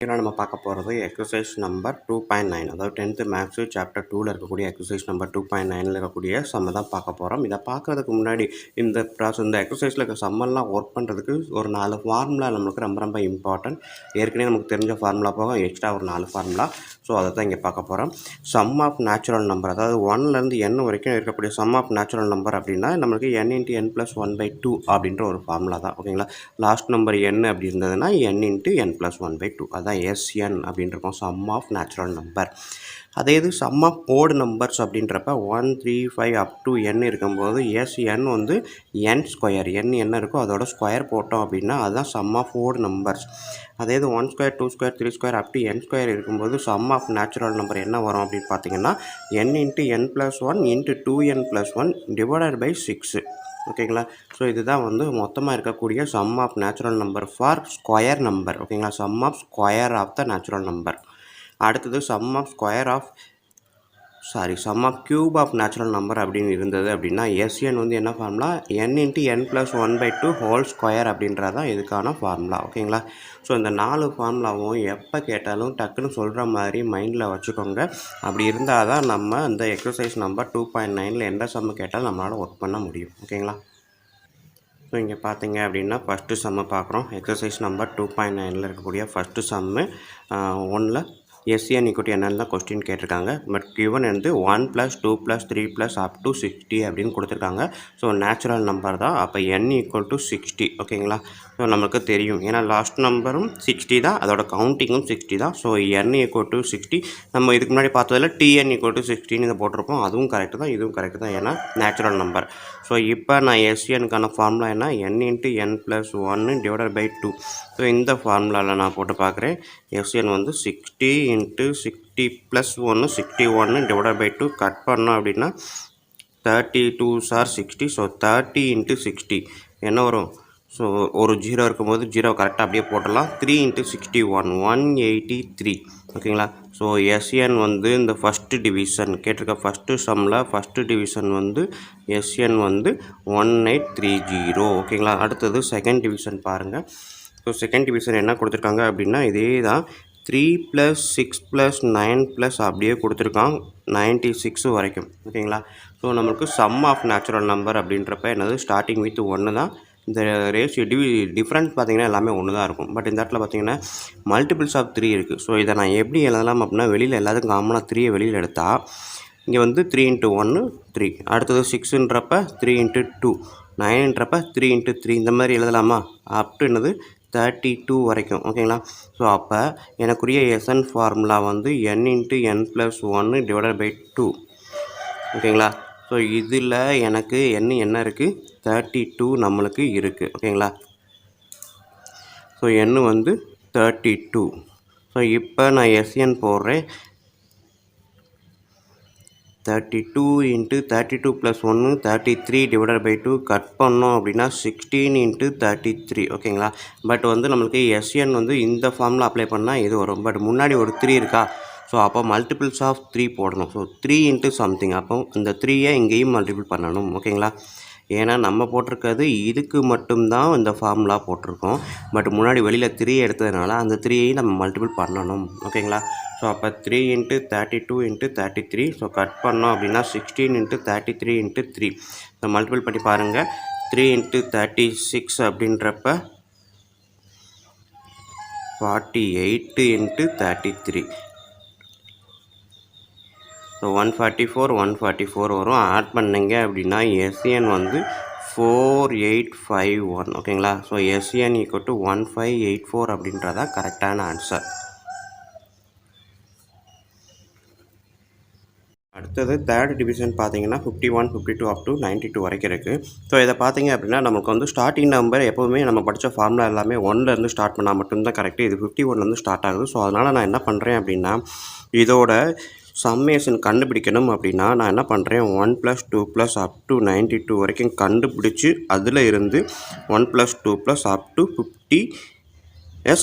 இதில் நம்ம பார்க்க போகிறது எக்ஸசைஸ் நம்பர் 2.9 அதாவது 10th மேக்ஸு சாப்டர் 2ல் இருக்கக்கூடிய எக்ஸசைஸ் நம்பர் 2.9ல் இருக்கக்கூடிய சம்மை தான் பார்க்க போகிறோம். இதை பார்க்குறதுக்கு முன்னாடி இந்த எக்ஸசைஸில் இருக்க சம்மெல்லாம் ஒர்க் பண்ணுறதுக்கு ஒரு 4 ஃபார்முலா நம்மளுக்கு ரொம்ப ரொம்ப இம்பார்ட்டன்ட். ஏற்கனவே நமக்கு தெரிஞ்ச ஃபார்முலா போக எக்ஸ்ட்ரா ஒரு 4 ஃபார்முலா. ஸோ அதை தான் இங்கே பார்க்க போகிறோம். சம் ஆஃப் நேச்சுரல் நம்பர், அதாவது 1லேருந்து n வரைக்கும் இருக்கக்கூடிய சம் ஆஃப் நேச்சுரல் நம்பர் அப்படின்னா நம்மளுக்கு n × n + 1/2 அப்படின்ற ஒரு ஃபார்முலா தான். ஓகேங்களா, லாஸ்ட் நம்பர் n அப்படி இருந்ததுன்னா n × n + 1/2 அதான் SN அப்படின்னு இருக்கும், சம் ஆஃப் நேச்சுரல் நம்பர். அதே இது சம் ஆஃப் ஓடு நம்பர்ஸ் அப்படின்றப்ப 1, 3, 5 அப் டு n இருக்கும்போது SN வந்து n², n என்ன இருக்கோ அதோட ஸ்கொயர் போட்டோம் அப்படின்னா அதுதான் சம் ஆஃப் ஓடு நம்பர்ஸ். அதே இது 1², 2², 3² அப் டு n² இருக்கும்போது சம் ஆஃப் நேச்சுரல் நம்பர் என்ன வரும் அப்படின்னு பார்த்தீங்கன்னா n × n + 1 × 2n + 1 divided by 6. ஓகேங்களா, ஸோ இதுதான் வந்து மொத்தமாக இருக்கக்கூடிய sum of natural number for square number. ஓகேங்களா, sum of square of the natural number. அடுத்தது sum of cube of natural number அப்படின்னு இருந்தது அப்படின்னா SN வந்து என்ன formula, n × n + 1/2 whole square அப்படின்றதான் இதுக்கான ஃபார்முலா. ஓகேங்களா, ஸோ இந்த 4 ஃபார்முலாவும் எப்போ கேட்டாலும் டக்குன்னு சொல்கிற மாதிரி மைண்டில் வச்சுக்கோங்க. அப்படி இருந்தால் தான் நம்ம இந்த எக்ஸசைஸ் நம்பர் 2.9ல் எந்த சம்மு கேட்டாலும் நம்மளால் ஒர்க் பண்ண முடியும். ஓகேங்களா, ஸோ இங்கே பார்த்தீங்க அப்படின்னா ஃபஸ்ட்டு சம்மை பார்க்குறோம். எக்ஸசைஸ் நம்பர் 2.9ல் இருக்கக்கூடிய ஃபஸ்ட்டு சம்மு 1ல் SN = என்னன்னு தான் கொஸ்டின் கேட்டிருக்காங்க. பட் கிவன் வந்து 1 + 2 + 3 + அப் டு 60 அப்படின்னு கொடுத்துருக்காங்க. ஸோ நேச்சுரல் நம்பர் தான், அப்போ n = 60. ஓகேங்களா, ஸோ நமக்கு தெரியும், ஏன்னா லாஸ்ட் நம்பரும் 60 தான், அதோட கவுண்டிங்கும் 60 தான். So n = 60. நம்ம இதுக்கு முன்னாடி பார்த்ததில் TN = 60ன்னு இதை போட்டிருப்போம், அதுவும் கரெக்டு தான், இதுவும் கரெக்டு தான், ஏன்னா நேச்சுரல் நம்பர். ஸோ இப்போ நான் SNக்கான ஃபார்முலா என்ன, n × n + 1 divided by 2. So இந்த ஃபார்முலாவில் நான் போட்டு பார்க்குறேன். SN வந்து 60 × 60 + 1 61 டிவைடட் பை 2 கட் பண்ணோம் அப்படின்னா 32s are 60. ஸோ 30 × 60 என்ன வரும், ஸோ ஒரு 0 இருக்கும்போது 0 கரெக்டாக அப்படியே போட்டுடலாம். 3 × 61 183. ஓகேங்களா, ஸோ SN வந்து இந்த ஃபஸ்ட்டு டிவிஷன் கேட்டிருக்க ஃபஸ்ட்டு சம்மில் ஃபஸ்ட்டு டிவிஷன் வந்து SN வந்து 1830. ஓகேங்களா, அடுத்தது செகண்ட் டிவிஷன் பாருங்கள். ஸோ செகண்ட் டிவிஷன் என்ன கொடுத்துருக்காங்க அப்படின்னா இதே தான், 3 + 6 + 9 + அப்படியே கொடுத்துருக்கான் 96 வரைக்கும். ஓகேங்களா, ஸோ நம்மளுக்கு சம் ஆஃப் நேச்சுரல் நம்பர் அப்படின்றப்ப என்னது, ஸ்டார்டிங் வித் 1 தான். இந்த ரேஷியோ டிஃப்ரெண்ட் பார்த்திங்கன்னா எல்லாமே ஒன்று தான் இருக்கும். பட் இந்த இடத்துல பார்த்திங்கன்னா மல்டிபிள்ஸ் ஆஃப் 3 இருக்குது. ஸோ இதை நான் எப்படி எழுதலாம் அப்படின்னா, வெளியில் எல்லாத்துக்கும் காமனாக 3 வெளியில் எடுத்தால் இங்கே வந்து 3 × 1 3, அடுத்தது 6ன்றப்ப 3 × 2, 9ன்றப்ப 3 × 3, இந்த மாதிரி எழுதலாமா, அப் டு என்னது 32 வரைக்கும். ஓகேங்களா, ஸோ அப்போ எனக்குரிய SN ஃபார்முலா வந்து n × n + 1 டிவைடட் பை 2. ஓகேங்களா, ஸோ இதில் எனக்கு என்ன இருக்குது, 32 நம்மளுக்கு இருக்குது. ஓகேங்களா, ஸோ n வந்து 32. ஸோ இப்போ நான் SN போடுறேன். 32 × 32 + 1 33 டிவைடட் பை 2 கட் பண்ணோம் அப்படின்னா 16 × 33. ஓகேங்களா, பட் வந்து நம்மளுக்கு SN வந்து இந்த ஃபார்முலா அப்ளை பண்ணால் இது வரும். பட் முன்னாடி ஒரு 3 இருக்கா, ஸோ அப்போ மல்டிபிள்ஸ் ஆஃப் 3 போடணும். ஸோ 3 × சம்திங், அப்போ இந்த 3யை இங்கேயும் மல்டிபிள் பண்ணணும். ஓகேங்களா, ஏன்னா நம்ம போட்டிருக்கிறது இதுக்கு மட்டும்தான் இந்த ஃபார்முலா போட்டிருக்கோம். பட் முன்னாடி வெளியில் 3 எடுத்ததுனால அந்த 3யை நம்ம மல்டிபிள் பண்ணணும். ஓகேங்களா, ஸோ அப்போ 3 × 32 × 33. ஸோ கட் பண்ணோம் அப்படின்னா 16 × 33 × 3. ஸோ மல்டிபிள் பண்ணி பாருங்கள். 3 × 36 அப்படின்றப்ப 48 × 33. ஸோ 144 வரும். ஆட் பண்ணிங்க அப்படின்னா SN வந்து 4851. ஓகேங்களா, ஸோ SN = 1584 அப்படின்றதான் கரெக்டான ஆன்சர். அடுத்தது தேர்ட் டிவிஷன் பார்த்தீங்கன்னா 51, 52 அப் டு 92 வரைக்கும் இருக்குது. ஸோ இதை பார்த்தீங்க அப்படின்னா நமக்கு வந்து ஸ்டார்டிங் நம்பர் எப்போவுமே நம்ம படித்த ஃபார்முலா எல்லாமே 1லேருந்து ஸ்டார்ட் பண்ணால் மட்டும்தான் கரெக்டு. இது 51லேருந்து ஸ்டார்ட் ஆகுது. ஸோ அதனால் நான் என்ன பண்ணுறேன் அப்படின்னா, இதோட சம்மேஷன் கண்டுபிடிக்கணும் அப்படின்னா நான் என்ன பண்ணுறேன், 1 + 2 + அப் டு 92 வரைக்கும் கண்டுபிடிச்சி அதில் இருந்து 1 + 2 + அப் டு 50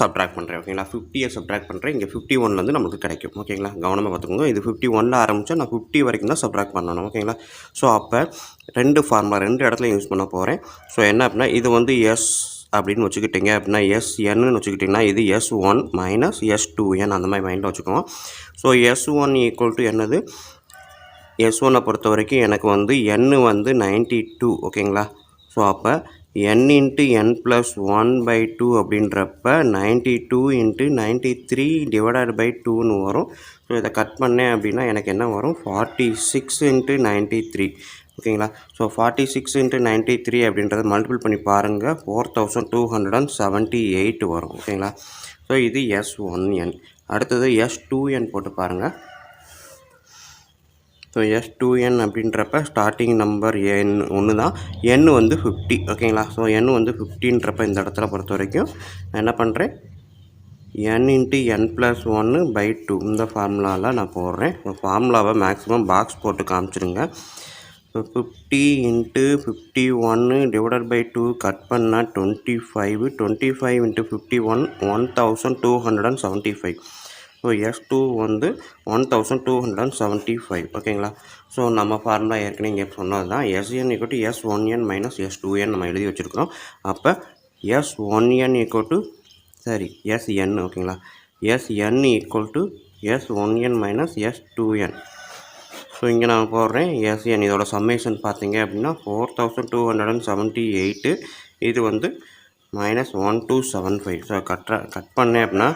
சப்ட்ராக்ட் பண்ணுறேன். ஓகேங்களா, 50 சப்ட்ராக்ட் பண்ணுறேன். இங்கே 51லேருந்து நமக்கு கிடைக்கும். ஓகேங்களா, கவனமாக பார்த்துக்கோங்க. இது 51ல் ஆரம்பித்தா நான் 50 வரைக்கும் தான் சப்ட்ராக்ட் பண்ணணும். ஓகேங்களா, ஸோ அப்போ 2 ஃபார்முலா 2 இடத்துல யூஸ் பண்ண போகிறேன். ஸோ என்ன அப்படின்னா இது வந்து அப்படின்னு வச்சுக்கிட்டிங்க அப்படின்னா எஸ்என்னு வச்சுக்கிட்டிங்கன்னா இது S1 மைனஸ் S2n அந்த மாதிரி மைண்டில் வச்சுக்குவோம். ஸோ S1 ஈக்குவல் டு என்னது, S1 பொறுத்த வரைக்கும் எனக்கு வந்து n வந்து 92 ஓகேங்களா. ஸோ அப்போ n இன்ட்டு n ப்ளஸ் 1/2 அப்படின்றப்ப 92 இன்ட்டு 93 டிவைடட் பை 2ன்னு வரும். ஸோ இதை கட் பண்ணேன் அப்படின்னா எனக்கு என்ன வரும், 46 இன்ட்டு 93 ஓகேங்களா. ஸோ 46 இன்ட்டு 93 அப்படின்றத மல்டிபிள் பண்ணி பாருங்கள், 4278 வரும் ஓகேங்களா. ஸோ இது S1n. அடுத்தது S2n போட்டு பாருங்கள். ஸோ S2n அப்படின்றப்ப ஸ்டார்டிங் நம்பர் n ஒன்று தான், n வந்து 50 ஓகேங்களா. ஸோ n வந்து 50ன்றப்ப இந்த இடத்துல பொறுத்த வரைக்கும் நான் என்ன பண்ணுறேன், n இன்ட்டு n ப்ளஸ் 1/2 இந்த ஃபார்முலாவில் நான் போடுறேன். ஸோ ஃபார்முலாவை மேக்ஸிமம் பாக்ஸ் போட்டு காமிச்சிருங்க. So 50 into 51 divided by 2 cut பண்ணால் 25, 25 இன்ட்டு 51 1275. ஸோ S2 வந்து 1275 ஓகேங்களா. ஸோ நம்ம ஃபார்முலா ஏற்கனவே இங்கே சொன்னது தான், SN equal to S1n minus S2n நம்ம எழுதி வச்சுருக்கிறோம். அப்போ S1n ஈக்குவல் டு SN ஓகேங்களா. SN equal to S1n minus S2n. So இங்கே நான் போடுறேன் SN, இதோட சம்மேஷன் பார்த்தீங்க அப்படின்னா 4278, இது வந்து மைனஸ் 1275. ஸோ கட் பண்ணேன் அப்படின்னா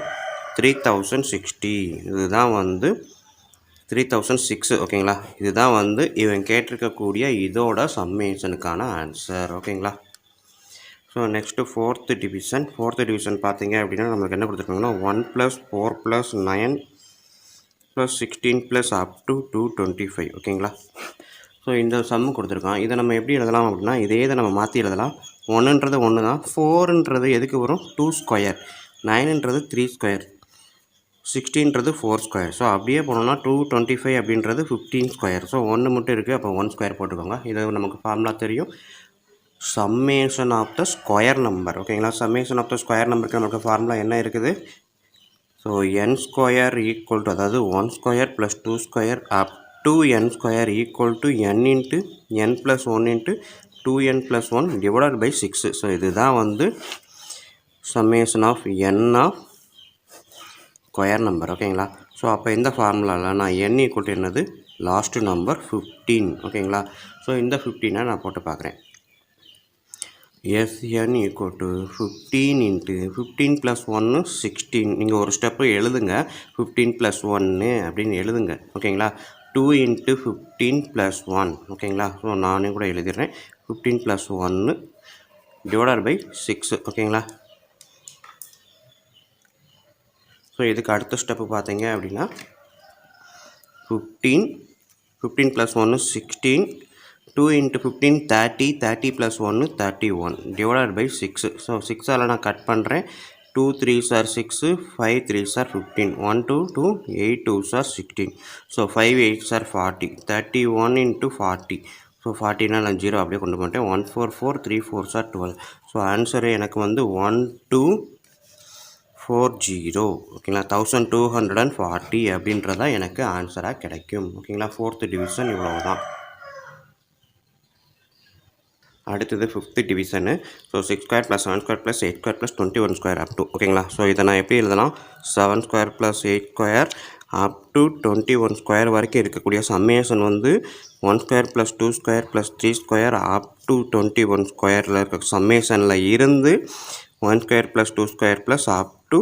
3060, இதுதான் வந்து 3006 ஓகேங்களா. இதுதான் வந்து இவன் கேட்டிருக்கக்கூடிய இதோட சம்மேஷனுக்கான ஆன்சர் ஓகேங்களா. ஸோ நெக்ஸ்ட்டு ஃபோர்த்து டிவிஷன் பார்த்தீங்க அப்படின்னா நம்மளுக்கு என்ன கொடுத்துருக்காங்கன்னா 1 + 4 + 9 + 16 + up to 225 ஓகேங்களா. ஸோ இந்த சம்மு கொடுத்துருக்கான். இதை நம்ம எப்படி எழுதலாம் அப்படின்னா, இதே இதை நம்ம மாற்றி எழுதலாம். 1ன்றது 1 தான், 4ன்றது எதுக்கு வரும், 2 ஸ்கொயர், 9ன்றது 3 ஸ்கொயர், 16ன்றது 4 ஸ்கொயர். ஸோ அப்படியே போனோம்னா 225 அப்படின்றது 15 ஸ்கொயர். ஸோ 1 மட்டும் இருக்குது, அப்போ 1 ஸ்கொயர் போட்டுக்கோங்க. இது நமக்கு ஃபார்முலா தெரியும், summation of the square number ஓகேங்களா. சம்மேஷன் ஆஃப் த ஸ்கொயர் நம்பருக்கு நமக்கு ஃபார்முலா என்ன இருக்குது, so n square equal to, அதாவது 1 square plus 2 square up to n square equal to n into n plus 1 into 2n plus 1 divided by 6. So இதுதான் வந்து summation of n of square number ஓகேங்களா. So அப்போ இந்த ஃபார்முலாவில் நான் n equal to என்னது, last number 15 ஓகேங்களா. So இந்த 15 நான் போட்டு பார்க்குறேன். SN equal to 15 into 15 plus 1 16. நீங்கள் ஒரு ஸ்டெப்பு எழுதுங்க, 15 ப்ளஸ் 1 அப்படின்னு எழுதுங்க ஓகேங்களா. 2 இன்ட்டு 15 ப்ளஸ் 1 ஓகேங்களா. ஸோ நானே கூட எழுதிடுறேன், 15 ப்ளஸ் 1 டிவைடட் பை 6 ஓகேங்களா. ஸோ இதுக்கு அடுத்த ஸ்டெப்பு பார்த்தீங்க அப்படின்னா 15 plus 1 16, 2 into 15 30, 30 plus 1 31 divided by 6. So 6ஆல் நான் கட் பண்ணுறேன், 2 3s are 6, 5 3s are 15, 1 2 2, 8 2s are 16. So 5 8s are 40, 31 into 40. So 40னா நான் 0 அப்படியே கொண்டு போட்டேன், 1 4 4, 3 4s are 12. ஸோ ஆன்சரு எனக்கு வந்து 1240 ஓகேங்களா. 1240 அப்படின்றதான் எனக்கு ஆன்சராக கிடைக்கும் ஓகேங்களா. ஃபோர்த்து டிவிஷன் இவ்வளோ தான். அடுத்தது fifth division. So 6 square plus 7 square plus 8 square plus 21 square up to ஓகேங்களா. ஸோ இதை நான் எப்படி எழுதலாம், 7 square plus 8 square up to 21 square வரைக்கும் இருக்கக்கூடிய சம்மேஷன் வந்து 1 square plus 2 square plus 3 square up to 21 ஸ்கொயரில் இருக்க சம்மேஷனில் இருந்து 1 square plus 2 square plus up to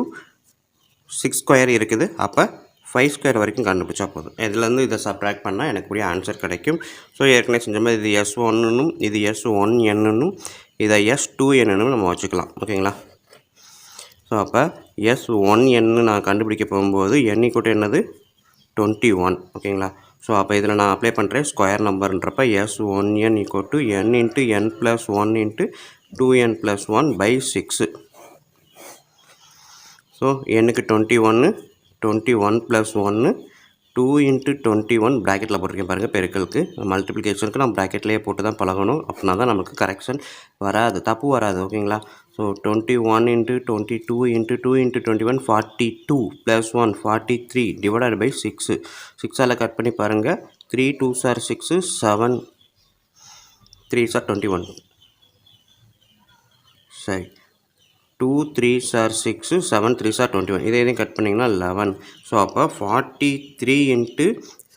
6 square இருக்குது. அப்போ 5 ஸ்கொயர் வரைக்கும் கண்டுபிடிச்சா போதும். இதுலேருந்து இதை சப்ட்ராக்ட் பண்ணால் எனக்கு கூடிய ஆன்சர் கிடைக்கும். ஸோ ஏற்கனவே செஞ்ச மாதிரி இது S1னும் இது S1nனும் இதை S2nனும் நம்ம வச்சுக்கலாம் ஓகேங்களா. ஸோ அப்போ S1n நான் கண்டுபிடிக்க போகும்போது n ஈக்குவல் டு என்னது 21 ஓகேங்களா. ஸோ அப்போ இதில் நான் அப்ளை பண்ணுறேன் ஸ்கொயர் நம்பர்ன்றப்ப S1n equal to n into n plus 1 into 2n plus 1 by 6. So எனக்கு 21 ப்ளஸ் 1 2 இன்ட்டு 21 ப்ராக்கெட்டில் போட்டிருக்கேன் பாருங்கள், பெருக்கலுக்கு. மல்டிப்ளிகேஷனுக்கு நம்ம ப்ராக்கெட்லேயே போட்டு தான் பழகணும், அப்படின்னா தான் நமக்கு கரெக்ஷன் வராது, தப்பு வராது ஓகேங்களா. So 21 into 22 into 2 into 21 42 plus 1 43 divided by 6. 6ஆல் கட் பண்ணி பாருங்கள், 3 2s are 6, 7 3s are 21. சரி, 2 3s are 6, 7 3s are 21. இதையும் கட் பண்ணிங்கன்னா 11. ஸோ அப்போ 43 இன்ட்டு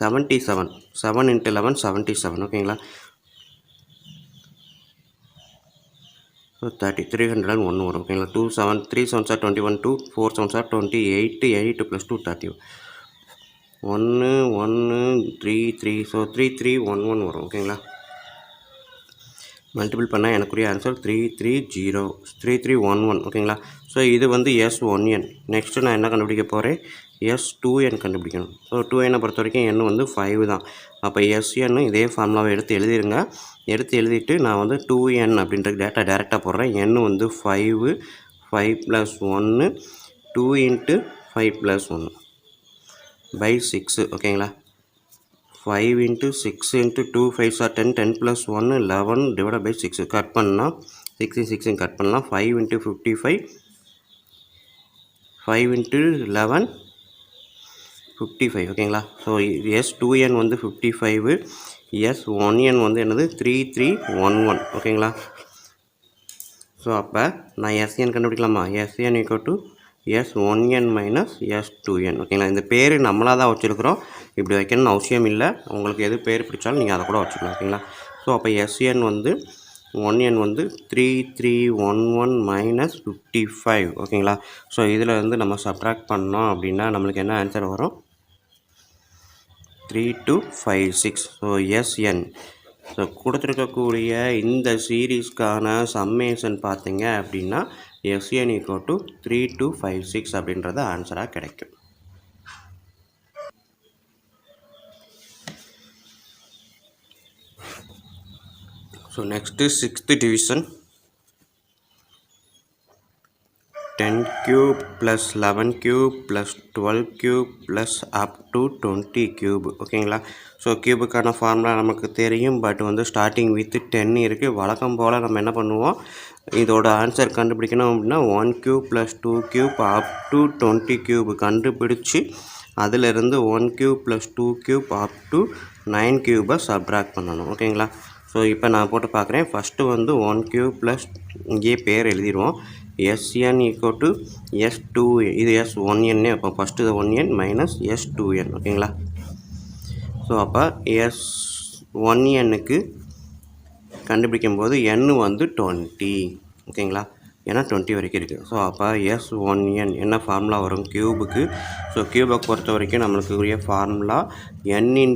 77, 7 இன்ட்டு 11 77. ஓகேங்களா? ஸோ 301 வரும். ஓகேங்களா? 2 7 3 7s are 21, 2 4 7s are 28, 8 + 2 30. 1 1 3 3. So 3311 வரும். ஓகேங்களா? மல்டிபிள் பண்ணால் எனக்குரிய ஆன்சர் 3311. ஓகேங்களா? ஸோ இது வந்து S1n. நெக்ஸ்ட்டு நான் என்ன கண்டுபிடிக்க போகிறேன்? S2n கண்டுபிடிக்கணும். ஸோ 2n பொறுத்த வரைக்கும் n வந்து 5 தான். அப்போ Sn இதே ஃபார்முலாவை எடுத்து எழுதிடுங்க. எடுத்து எழுதிட்டு நான் வந்து 2n அப்படின்ற டேட்டா டேரெக்டாக போடுறேன். n வந்து 5 5 + 1 2 × 5 + 1 by 6. ஓகேங்களா? 5 × 6 × 2 5s are 10, 10 + 1 11 divided by 6. Cut பண்ணால் 6 6 கட் பண்ணலாம். 5 × 55 5 × 11 55. ஓகேங்களா? ஸோ S2n வந்து 55, S1n வந்து என்னது 3311. ஓகேங்களா? ஸோ அப்போ நான் Sn கண்டுபிடிக்கலாமா? Sn = S1n - S2n. ஓகேங்களா? இந்த பேர் நம்மளாக தான் வச்சுருக்கிறோம். இப்படி வைக்கணும்னு அவசியம் இல்லை. உங்களுக்கு எது பேர் பிடிச்சாலும் நீங்கள் அதை கூட வச்சுக்கலாம். ஓகேங்களா? ஸோ அப்போ Sn வந்து 1n வந்து 3311 - 55. ஓகேங்களா? ஸோ இதில் வந்து நம்ம சப்ட்ராக்ட் பண்ணோம் அப்படின்னா நம்மளுக்கு என்ன ஆன்சர் வரும்? 3256. So Sn. ஸோ கொடுத்துருக்கக்கூடிய இந்த சீரீஸ்க்கான சம்மேஷன் பார்த்தீங்க அப்படின்னா Sn = 3256 அப்படின்றது ஆன்சராக கிடைக்கும். So next 6th division. 10 cube plus 11 cube plus 12 cube plus up to 20 cube. ஓகேங்களா? ஸோ கியூபுக்கான ஃபார்முலா நமக்கு தெரியும். பட் வந்து ஸ்டார்டிங் வித் 10 இருக்குது. வழக்கம் போல் நம்ம என்ன பண்ணுவோம்? இதோட ஆன்சர் கண்டுபிடிக்கணும் அப்படின்னா 1 cube plus 2 cube up to 20 cube கண்டுபிடிச்சி அதிலிருந்து 1 cube plus 2 cube up to 9 cube subtract பண்ணணும். ஓகேங்களா? ஸோ இப்போ நான் போட்டு பார்க்குறேன். ஃபஸ்ட்டு வந்து 1 cube plus இங்கே பேர் எழுதிடுவோம். Sn = S2. இது S1n. அப்போ ஃபஸ்ட்டு இது 1n - S2n. ஓகேங்களா? ஸோ அப்போ S1nக்கு கண்டுபிடிக்கும் போது n வந்து 20. ஓகேங்களா? ஏன்னா 20 வரைக்கும் இருக்குது. ஸோ அப்போ S1n என்ன ஃபார்முலா வரும் கியூபுக்கு? ஸோ கியூபை பொறுத்த வரைக்கும் நம்மளுக்கு உரிய formula n ×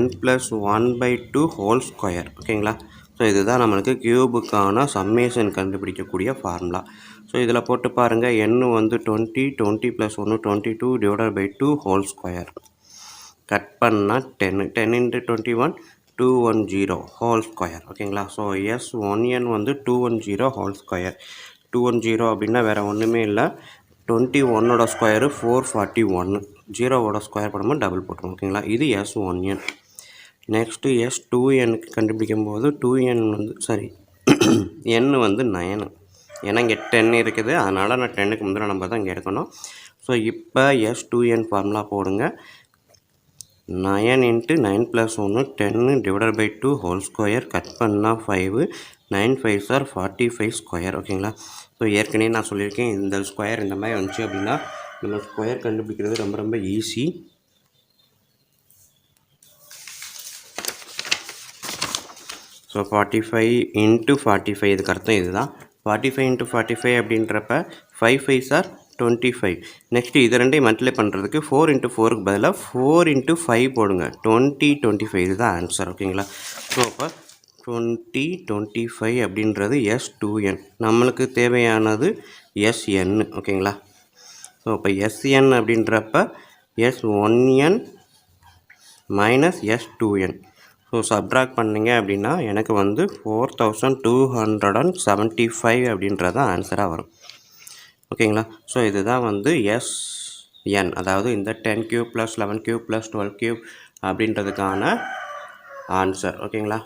n + 1/2 whole square. ஓகேங்களா? ஸோ இதுதான் நம்மளுக்கு கியூபுக்கான சம்மேஷன் கண்டுபிடிக்கக்கூடிய ஃபார்முலா. ஸோ இதில் போட்டு பாருங்கள். n வந்து 20, 20 + 1 22 / 2 ஹோல் ஸ்கொயர். கட் பண்ணால் 10, 10 × 21 210 ஹோல் ஸ்கொயர். ஓகேங்களா? ஸோ S1n வந்து 210 ஹோல் ஸ்கொயர். 210 அப்படின்னா வேறு ஒன்றுமே இல்லை. 21ஓட ஸ்கொயரு 441. 0ஓட ஸ்கொயர் பண்ணும்போது டபுள் போட்டுருவோம். ஓகேங்களா? இது S1n. நெக்ஸ்ட்டு S2nக்கு கண்டுபிடிக்கும் போது 2n வந்து n வந்து 9. ஏன்னா இங்கே 10 இருக்குது. அதனால் நான் 10க்கு முந்தின நம்பர் தான் இங்கே எடுக்கணும். ஸோ இப்போ S2n ஃபார்முலா போடுங்க. 9 × 9 + 1 10 / 2 ஹோல் ஸ்கொயர். கட் பண்ணால் 5, 9 5s are 45 ஸ்கொயர். ஓகேங்களா? ஸோ ஏற்கனவே நான் சொல்லியிருக்கேன், இந்த ஸ்கொயர் இந்த மாதிரி வந்துச்சு அப்படின்னா நம்ம ஸ்கொயர் கண்டுபிடிக்கிறது ரொம்ப ரொம்ப ஈஸி. ஸோ 45 × 45 இதுக்கு அர்த்தம் இதுதான். 45 × 45 அப்படின்றப்ப 5 5s are 25. நெக்ஸ்ட்டு இது ரெண்டையும் மல்டிப்ளை பண்ணுறதுக்கு 4 × 4க்கு பதிலாக 4 × 5 போடுங்க. 20 25 இதுதான் ஆன்சர். ஓகேங்களா? ஸோ அப்போ 20 25 அப்படின்றது S2n. நம்மளுக்கு தேவையானது Sn. ஓகேங்களா? ஸோ இப்போ Sn அப்படின்றப்ப S1n - S2n. ஸோ சப்ட்ராக்ட் பண்ணிங்க அப்படின்னா எனக்கு வந்து 4275 அப்படின்றது தான் ஆன்சராக வரும். ஓகேங்களா? ஸோ இதுதான் வந்து Sn, அதாவது இந்த 10 cube + 11 cube + 12 cube அப்படின்றதுக்கான ஆன்சர். ஓகேங்களா?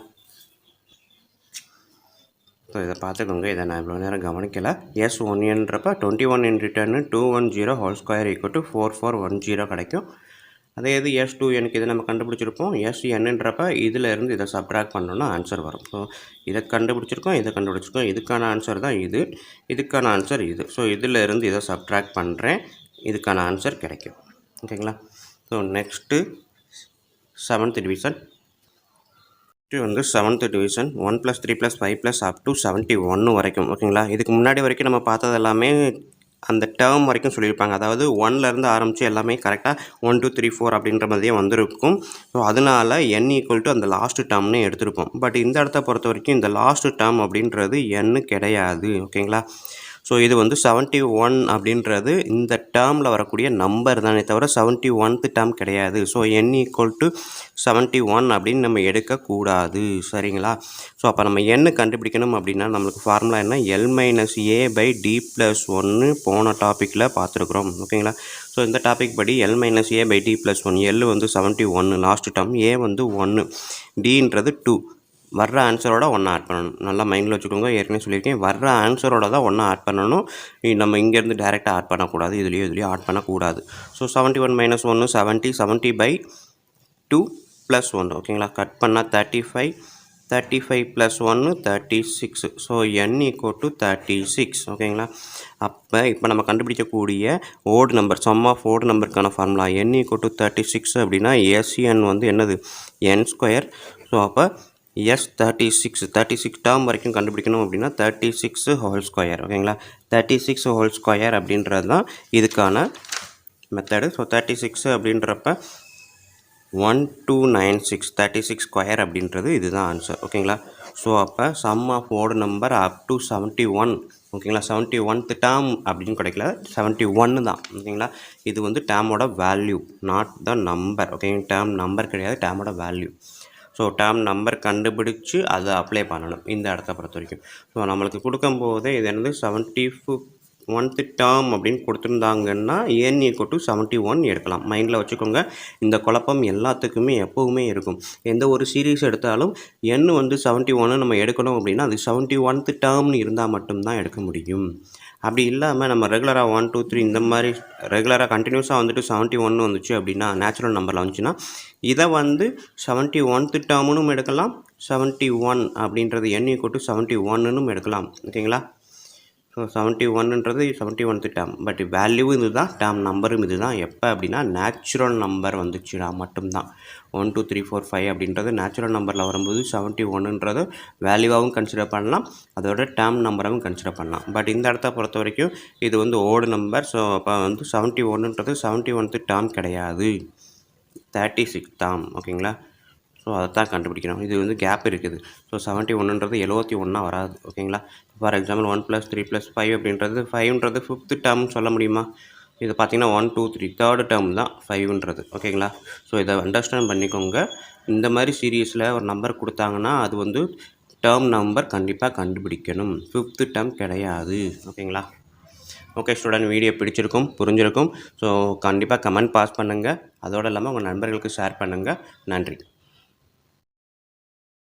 ஸோ இதை பார்த்துக்கோங்க. இதை நான் இவ்வளோ நேரம் கவனிக்கலை. S1nன்றப்ப 21 × 10 210 ஹோல் ஸ்கொயர் = 4410 கிடைக்கும். அதே இது S2Nக்கு இதை நம்ம கண்டுபிடிச்சிருப்போம். SNன்றப்ப இதில் இருந்து இதை சப்ட்ராக்ட் பண்ணோன்னா ஆன்சர் வரும். ஸோ இதை கண்டுபிடிச்சிருக்கோம், இதை கண்டுபிடிச்சிருக்கோம். இதுக்கான ஆன்சர் தான் இது, இதுக்கான ஆன்சர் இது. ஸோ இதில் இருந்து இதை சப்ட்ராக்ட் பண்ணுறேன், இதுக்கான ஆன்சர் கிடைக்கும். ஓகேங்களா? So next 7th division. இது வந்து 7th டிவிஷன் 1 + 3 + 5 + up to 71 வரைக்கும். ஓகேங்களா? இதுக்கு முன்னாடி வரைக்கும் நம்ம பார்த்தது எல்லாமே அந்த டேர்ம் வரைக்கும் சொல்லியிருப்பாங்க. அதாவது 1லேருந்து ஆரம்பித்து எல்லாமே கரெக்டாக 1 2 3 4 அப்படின்ற மாதிரியே வந்திருக்கும். ஸோ அதனால் n = அந்த லாஸ்ட் டேர்ம்னே எடுத்திருப்போம். பட் இந்த இடத்த பொறுத்த வரைக்கும் இந்த லாஸ்ட் டேர்ம் அப்படின்றது n கிடையாது. ஓகேங்களா? ஸோ இது வந்து 71 அப்படின்றது இந்த டேர்மில் வரக்கூடிய நம்பர் தானே தவிர 71th டேர்ம் கிடையாது. ஸோ n = 71 அப்படின்னு நம்ம எடுக்கக்கூடாது. சரிங்களா? ஸோ அப்போ நம்ம n கண்டுபிடிக்கணும் அப்படின்னா நம்மளுக்கு ஃபார்முலா என்ன? L-A/D+1 போன டாப்பிக்கில் பார்த்துருக்குறோம். ஓகேங்களா? ஸோ இந்த டாபிக் படி L-A/D+1, L வந்து 71 லாஸ்ட் டேர்ம், A வந்து 1, Dன்றது 2. வர்ற ஆன்சரோட 1 ஆட் பண்ணணும். நல்லா மைண்டில் வச்சுக்கோங்க. ஏற்கனவே சொல்லியிருக்கேன், வர்ற ஆன்சரோட தான் 1 ஆட் பண்ணணும். நம்ம இங்கேருந்து டேரெக்டாக ஆட் பண்ணக்கூடாது. இதுலேயும் ஆட் பண்ணக்கூடாது. ஸோ 71 - 1 70, 70/2 + 1. ஓகேங்களா? கட் பண்ணால் 35, 35 + 1 36. So n = 36. ஓகேங்களா? இப்போ நம்ம கண்டுபிடிக்கக்கூடிய odd number, sum of odd நம்பருக்கான ஃபார்முலா n = 36 அப்படின்னா SN வந்து என்னது? n². ஸோ அப்போ S36 டேர்ம் வரைக்கும் கண்டுபிடிக்கணும் அப்படின்னா 36² ஓகேங்களா? 36² அப்படின்றது தான் இதுக்கான மெத்தடு. ஸோ 36 அப்படின்றப்ப 1296 36² அப்படின்றது இதுதான் ஆன்சர். ஓகேங்களா? ஸோ அப்போ sum of odd number up to 71. ஓகேங்களா? 71th டேர்ம் அப்படின்னு கிடைக்கல, 71 தான். ஓகேங்களா? இது வந்து டேர்மோட வேல்யூ, நாட் த நம்பர். ஓகேங்க? டேர்ம் நம்பர் கிடையாது, டேர்மோட வேல்யூ. ஸோ டேர்ம் நம்பர் கண்டுபிடிச்சி அதை அப்ளை பண்ணணும் இந்த இடத்த பொறுத்த வரைக்கும். ஸோ நம்மளுக்கு கொடுக்கும்போதே இது என்னது 71th டேர்ம் அப்படின்னு கொடுத்துருந்தாங்கன்னா n = 71 எடுக்கலாம். மைண்டில் வச்சுக்கோங்க. இந்த குழப்பம் எல்லாத்துக்குமே எப்போவுமே இருக்கும். எந்த ஒரு சீரீஸ் எடுத்தாலும் n வந்து 71 நம்ம எடுக்கணும் அப்படின்னா அது 71th டேர்ம்னு இருந்தால் மட்டும்தான் எடுக்க முடியும். அப்படி இல்லாமல் நம்ம ரெகுலராக 1 2 3 இந்த மாதிரி ரெகுலராக கண்டினியூஸாக வந்துட்டு 71 வந்துச்சு அப்படின்னா, நேச்சுரல் நம்பரில் வந்துச்சுன்னா இதை வந்து 71th டேர்ம்னும் எடுக்கலாம், 71 அப்படின்றது n = 71னும் எடுக்கலாம். ஓகேங்களா? ஸோ 71ன்றது 71th டேர்ம், பட் வேல்யூவும் இது தான், டேர்ம் நம்பரும் இது தான். எப்போ அப்படின்னா நேச்சுரல் நம்பர் வந்துச்சுன்னா மட்டும்தான். 1 2 3 4 5 அப்படின்றது நேச்சுரல் நம்பரில் வரும்போது 71ன்றது வேல்யூவாகவும் கன்சிடர் பண்ணலாம், அதோட டேர்ம் நம்பராகவும் கன்சிடர் பண்ணலாம். பட் இந்த இடத்த பொறுத்த வரைக்கும் இது வந்து ஓடு நம்பர். ஸோ அப்போ வந்து 71ன்றது 71th டேர்ம் கிடையாது, 36 டேர்ம். ஓகேங்களா? ஸோ அதை தான் கண்டுபிடிக்கணும். இது வந்து கேப் இருக்குது. ஸோ 71ன்றது 71 வராது. ஓகேங்களா? ஃபார் எக்ஸாம்பிள் 1 + 3 + 5 அப்படின்றது 5ன்றது 5th டேர்ம் சொல்ல முடியுமா? இது பார்த்திங்கன்னா 1 2 3 3rd டேர்ம் தான் 5ன்றது. ஓகேங்களா? ஸோ இதை அண்டர்ஸ்டாண்ட் பண்ணிக்கோங்க. இந்த மாதிரி சீரீஸில் ஒரு நம்பர் கொடுத்தாங்கன்னா அது வந்து டேர்ம் நம்பர் கண்டிப்பாக கண்டுபிடிக்கணும், 5th டேர்ம் கிடையாது. ஓகேங்களா? ஓகே ஸ்டூடெண்ட், வீடியோ பிடிச்சிருக்கும், புரிஞ்சிருக்கும். ஸோ கண்டிப்பாக கமெண்ட் பாஸ் பண்ணுங்கள். அதோடு இல்லாமல் உங்கள் நண்பர்களுக்கு ஷேர் பண்ணுங்கள். நன்றி.